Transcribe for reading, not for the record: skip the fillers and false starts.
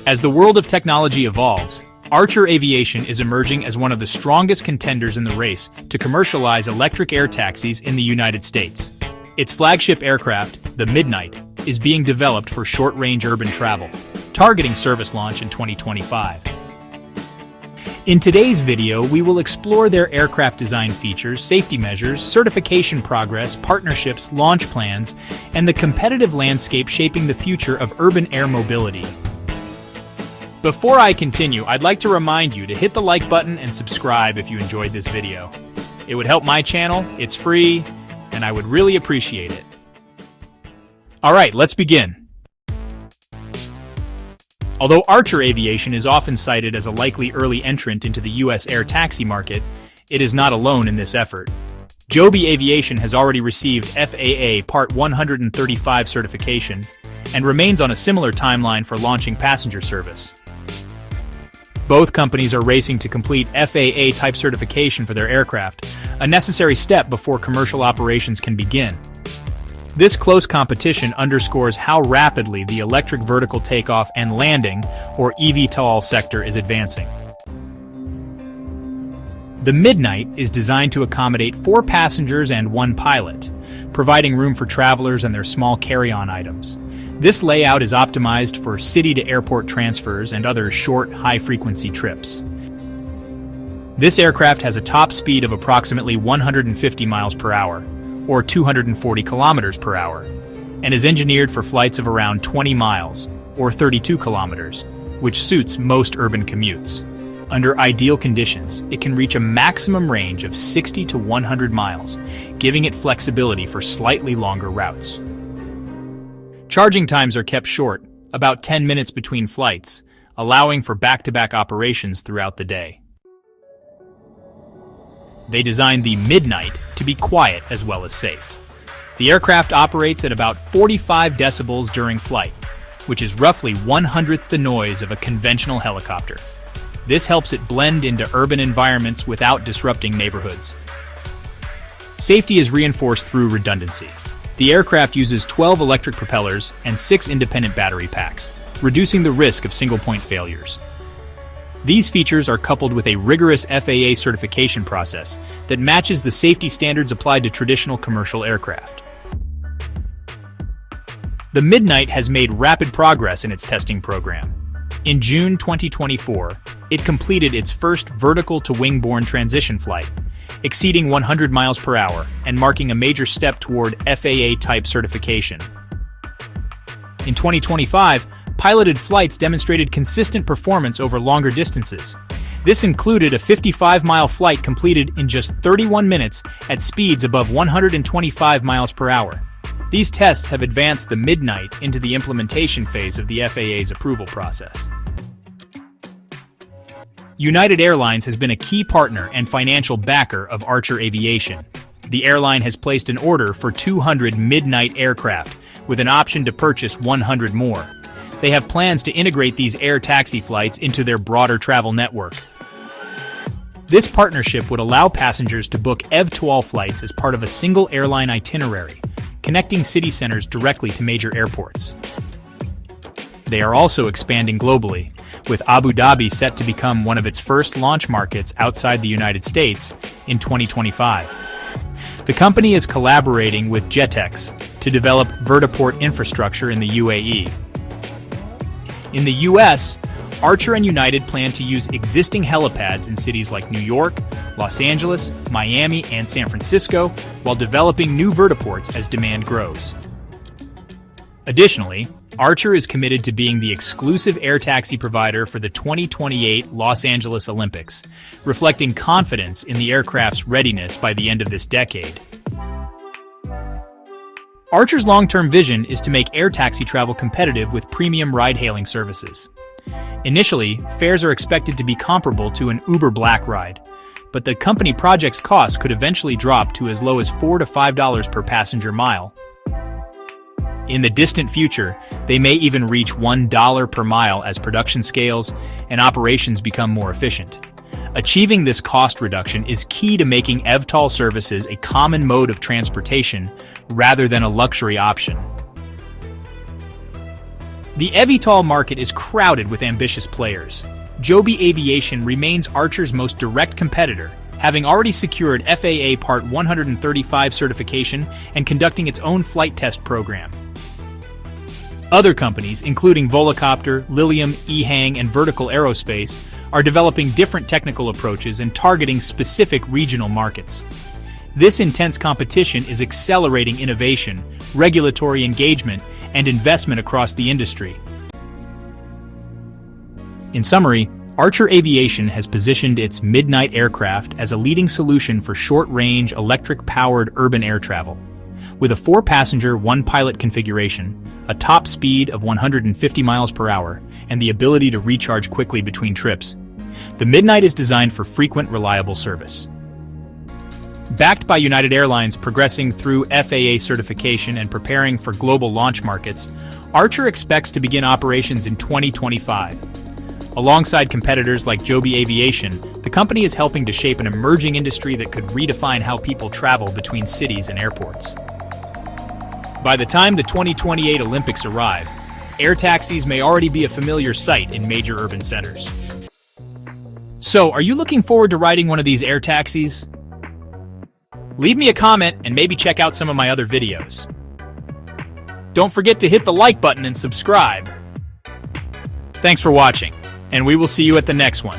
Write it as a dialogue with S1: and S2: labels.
S1: As the world of technology evolves, Archer Aviation is emerging as one of the strongest contenders in the race to commercialize electric air taxis in the United States. Its flagship aircraft, the Midnight, is being developed for short-range urban travel, targeting service launch in 2025. In today's video, we will explore their aircraft design features, safety measures, certification progress, partnerships, launch plans, and the competitive landscape shaping the future of urban air mobility. Before I continue, I'd like to remind you to hit the like button and subscribe if you enjoyed this video. It would help my channel, it's free, and I would really appreciate it. Alright, let's begin. Although Archer Aviation is often cited as a likely early entrant into the US air taxi market, it is not alone in this effort. Joby Aviation has already received FAA Part 135 certification and remains on a similar timeline for launching passenger service. Both companies are racing to complete FAA type certification for their aircraft, a necessary step before commercial operations can begin. This close competition underscores how rapidly the electric vertical takeoff and landing, or eVTOL sector, is advancing. The Midnight is designed to accommodate 4 passengers and 1 pilot, providing room for travelers and their small carry-on items. This layout is optimized for city-to-airport transfers and other short, high-frequency trips. This aircraft has a top speed of approximately 150 miles per hour, or 240 kilometers per hour, and is engineered for flights of around 20 miles, or 32 kilometers, which suits most urban commutes. Under ideal conditions, it can reach a maximum range of 60 to 100 miles, giving it flexibility for slightly longer routes. Charging times are kept short, about 10 minutes between flights, allowing for back-to-back operations throughout the day. They designed the Midnight to be quiet as well as safe. The aircraft operates at about 45 decibels during flight, which is roughly 1/100th the noise of a conventional helicopter. This helps it blend into urban environments without disrupting neighborhoods. Safety is reinforced through redundancy. The aircraft uses 12 electric propellers and 6 independent battery packs, reducing the risk of single-point failures. These features are coupled with a rigorous FAA certification process that matches the safety standards applied to traditional commercial aircraft. The Midnight has made rapid progress in its testing program. In June 2024, it completed its first vertical-to-wing-borne transition flight, exceeding 100 miles per hour and marking a major step toward FAA-type certification. In 2025, piloted flights demonstrated consistent performance over longer distances. This included a 55-mile flight completed in just 31 minutes at speeds above 125 miles per hour. These tests have advanced the Midnight into the implementation phase of the FAA's approval process. United Airlines has been a key partner and financial backer of Archer Aviation. The airline has placed an order for 200 Midnight aircraft, with an option to purchase 100 more. They have plans to integrate these air taxi flights into their broader travel network. This partnership would allow passengers to book eVTOL flights as part of a single airline itinerary, connecting city centers directly to major airports. They are also expanding globally, with Abu Dhabi set to become one of its first launch markets outside the United States in 2025. The company is collaborating with Jetex to develop vertiport infrastructure in the UAE. In the US, Archer and United plan to use existing helipads in cities like New York, Los Angeles, Miami, and San Francisco, while developing new vertiports as demand grows. Additionally, Archer is committed to being the exclusive air taxi provider for the 2028 Los Angeles Olympics, reflecting confidence in the aircraft's readiness by the end of this decade. Archer's long-term vision is to make air taxi travel competitive with premium ride-hailing services. Initially, fares are expected to be comparable to an Uber Black ride, but the company projects costs could eventually drop to as low as $4 to $5 per passenger mile. In the distant future, they may even reach $1 per mile as production scales and operations become more efficient. Achieving this cost reduction is key to making eVTOL services a common mode of transportation rather than a luxury option. The eVTOL market is crowded with ambitious players. Joby Aviation remains Archer's most direct competitor, having already secured FAA Part 135 certification and conducting its own flight test program. Other companies, including Volocopter, Lilium, EHang, and Vertical Aerospace, are developing different technical approaches and targeting specific regional markets. This intense competition is accelerating innovation, regulatory engagement, and investment across the industry. In summary, Archer Aviation has positioned its Midnight aircraft as a leading solution for short-range, electric-powered urban air travel. With a 4-passenger, 1-pilot configuration, a top speed of 150 miles per hour, and the ability to recharge quickly between trips, the Midnight is designed for frequent, reliable service. Backed by United Airlines progressing through FAA certification and preparing for global launch markets, Archer expects to begin operations in 2025. Alongside competitors like Joby Aviation, the company is helping to shape an emerging industry that could redefine how people travel between cities and airports. By the time the 2028 Olympics arrive, air taxis may already be a familiar sight in major urban centers. So, are you looking forward to riding one of these air taxis? Leave me a comment and maybe check out some of my other videos. Don't forget to hit the like button and subscribe. Thanks for watching, and we will see you at the next one.